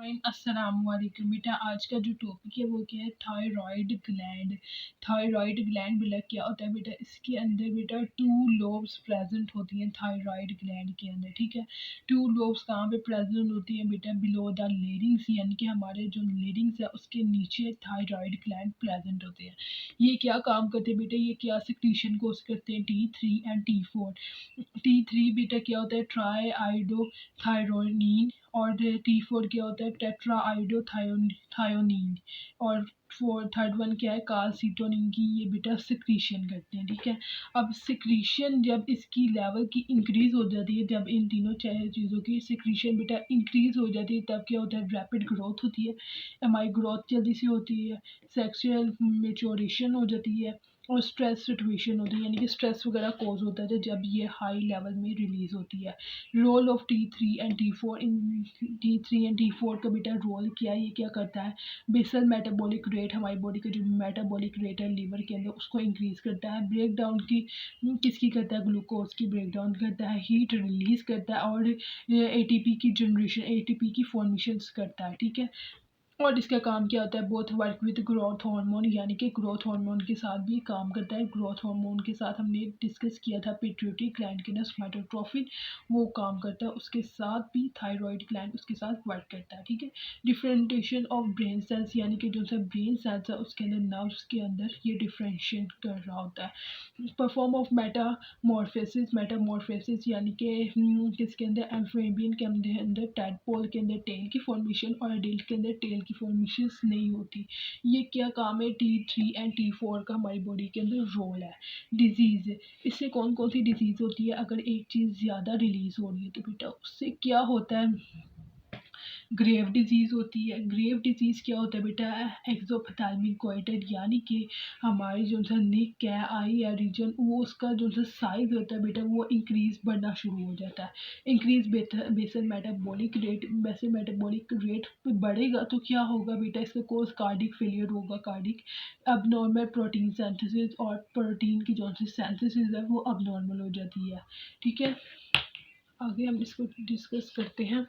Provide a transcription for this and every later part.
अस्सलाम वालेकुम बेटा। आज का जो टॉपिक है वो क्या है, थायराइड ग्लैंड। थायराइड ग्लैंड बेटा क्या होता है बेटा, इसके अंदर बेटा टू लोब्स प्रेजेंट होती हैं थायराइड ग्लैंड के अंदर। ठीक है, टू लोब्स कहाँ पे प्रेजेंट होती है बेटा, बिलो द लेरिंग्स, यानी कि हमारे जो लेरिंग्स है उसके नीचे थायराइड ग्लैंड प्रेजेंट होते हैं। ये क्या काम करते हैं बेटा, ये क्या सिक्रीशन कोर्स करते हैं, T3 एंड T4। T3 बेटा क्या होता है, ट्राई आइडो थायरोनिन, और T4 क्या होता है, टेट्रा आइडो थायोनीन। और थर्ड वन क्या है, कालसीटोनिन की ये बेटा सिक्रीशन करते हैं। ठीक है, अब सिक्रीशन जब इसकी लेवल की इंक्रीज हो जाती है, जब इन तीनों चीज़ों की सिक्रीशन बेटा इंक्रीज हो जाती है, तब क्या होता है, रैपिड ग्रोथ होती है, हमारी ग्रोथ जल्दी से होती है, सेक्सुअल मेच्योरेशन हो जाती है, और स्ट्रेस सिचुएशन होती है, यानी कि स्ट्रेस वगैरह कॉज होता है जब ये हाई लेवल में रिलीज होती है। Role of T3 and T4 इन T3 एंड T4 का बेटा रोल क्या है, ये क्या करता है, बेसल मेटाबॉलिक रेट, हमारी बॉडी का जो मेटाबॉलिक रेट है लीवर के अंदर उसको इंक्रीज करता है, ब्रेक डाउन की किसकी करता है, ग्लूकोज की ब्रेक डाउन करता है, हीट रिलीज करता है, और ATP की जनरेशन, ATP की फॉर्मेशन करता है। ठीक है, और इसका काम क्या होता है, both work with growth hormone, यानी कि ग्रोथ हार्मोन के साथ भी काम करता है। ग्रोथ हार्मोन के साथ हमने डिस्कस किया था पिट्यूटरी ग्लैंड के सोमैटोट्रोफिन, वो काम करता है, उसके साथ भी थायराइड ग्लैंड उसके साथ वर्क करता है। ठीक है, डिफरेंशिएशन ऑफ ब्रेन सेल्स, यानी कि जो सा ब्रेन सेल्स है उसके अंदर नर्व्स के अंदर ये डिफरेंशिएट कर रहा होता है। परफॉर्म ऑफ मेटामॉर्फोसिस यानी कि किसके अंदर, एम्फीबियन के अंदर टैडपोल के अंदर टेल की फॉर्मेशन, और एडल्ट के अंदर टेल की फॉर्मेशन नहीं होती। ये क्या काम है, T3 एंड T4 का हमारी बॉडी के अंदर रोल है। डिजीज, इससे कौन कौन सी डिजीज होती है, अगर एक चीज़ ज़्यादा रिलीज हो रही है तो बेटा उससे क्या होता है, ग्रेव डिजीज़ होती है। ग्रेव डिजीज़ क्या होता है बेटा, एक्सोप्थेल्मिक गोइटर, यानी कि हमारी जो सा नेक है, आई है रीजन, वो उसका जो सा साइज होता है बेटा वो इंक्रीज बढ़ना शुरू हो जाता है। Increase basal metabolic rate, basal metabolic rate बढ़ेगा तो क्या होगा बेटा, इसका कोज कार्डिक फेलियर होगा, कार्डिक अब नॉर्मल प्रोटीन सेंथेसिस, और प्रोटीन की जो सी सेंथेसिस है वो अब नॉर्मल हो जाती है। ठीक है, आगे हम इसको डिस्कस करते हैं।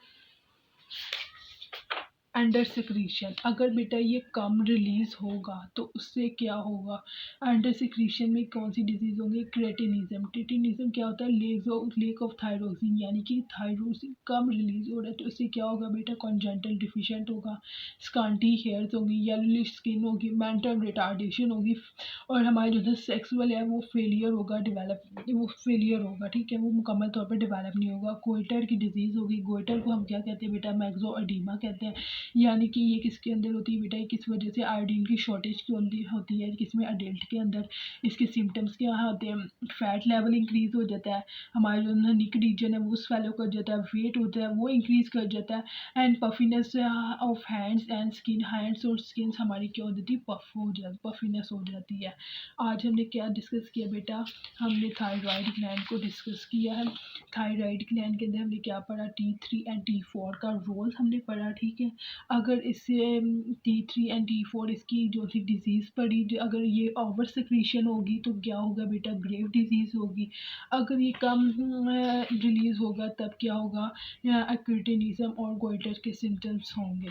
अंडर सिक्रीशन, अगर बेटा ये कम रिलीज होगा तो उससे क्या होगा, अंडर सिक्रीशन में कौन सी डिजीज होंगी, क्रेटिनिज्म। क्रेटिनिज्म क्या होता है, लेक ऑफ थायरोसिन, यानी कि थायरोसिन कम रिलीज हो रहा है तो इससे क्या होगा बेटा, कॉन्जेंटल डिफिशिएंट होगा, स्कांटी हेयर्स होगी, येलोइश स्किन होगी, मेंटल रिटार्डेशन होगी, और हमारा जो सेक्सुअल है वो फेलियर होगा, डेवलप वो फेलियर होगा। ठीक है, वो मुकम्मल तौर पर डेवलप नहीं होगा। गोइटर की डिजीज़ होगी, गोइटर को हम क्या कहते हैं बेटा, मैग्जो एडिमा कहते हैं, यानी कि ये किसके अंदर होती है बेटा, किस वजह से, आयोडीन की शॉर्टेज की होती है, किसमें, अडल्ट के अंदर। इसके सिम्टम्स क्या होते हैं, फैट लेवल इंक्रीज हो जाता है, हमारा जो निक रीजन है वो स्वेलो कर जाता है, वेट होता है वो इंक्रीज कर जाता है, and puffiness of hands and skin, hands और स्किन हमारी क्या हो जाती है, पफ हो जाती, पफिनेस हो जाती है। आज हमने क्या डिस्कस किया बेटा, हमने थायराइड ग्लैंड को डिस्कस किया है। थायराइड ग्लैंड के अंदर हमने क्या पढ़ा, T3 एंड T4 का रोल हमने पढ़ा। ठीक है, अगर इससे T3 एंड T4 इसकी जो सी डिजीज़ पड़ी, अगर ये ओवर सिक्रीशन होगी तो क्या होगा बेटा, ग्रेव डिजीज़ होगी। अगर ये कम रिलीज़ होगा तब क्या होगा, क्रिटिनिज्म और गोइटर के सिम्टम्स होंगे।